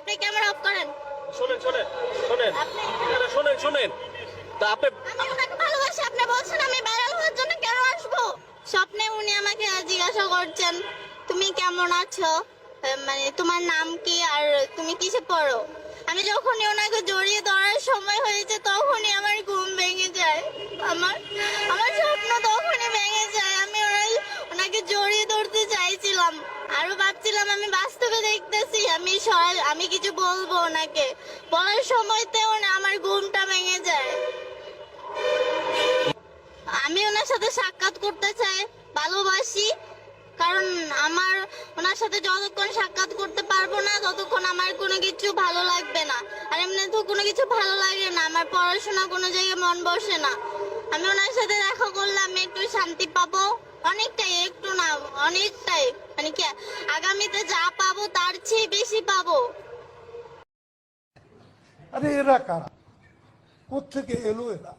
আপনি camera off করেন। শুনেন শুনেন শুনেন শুনেন শুনেন তা আপনি আমি ওনাকে ভালোবাসি, আপনি বলছেন আমি ভাইরাল হওয়ার জন্য কেন আসবো? স্বপ্নে উনি আমাকে জিজ্ঞাসা করছেন তুমি কেমন আছো, মানে তোমার নাম কি আর তুমি কিসে পড়ো। আমি যখনই ওনাকে জড়িয়ে ধরার সময় হয়েছে তখনই আমার ঘুম ভেঙে যায়। আমার আমার স্বপ্ন তখনই ভেঙে যায়। আমি ওনাকে জড়িয়ে ধরতে চাইছিলাম, আরো ভাবছিলাম আমি বাস্তবে দেখতেছি, আমি কিছু বলবো ওনাকে, বলার সময়তেও না আমার ঘুমটা ভেঙে যায়। আমি ওনার সাথে সাক্ষাৎ করতে চাই, ভালোবাসি, কারণ আমার ওনার সাথে যতক্ষণ সাক্ষাৎ করতে পারবো না ততক্ষণ আমার কোনো কিছু ভালো লাগবে না। আর এমনি তো কোনো কিছু ভালো লাগে না, আমার পড়াশোনা কোনো জায়গায় মন বসে না। আমি ওনার সাথে দেখা করলে আমি একটু শান্তি পাবো, অনেকটাই, একটু না অনেকটাই, মানে কি আগামীতে যা পাবো তার চেয়ে বেশি পাবো। আরে এরা কারা, কোত্থেকে এলো এরা?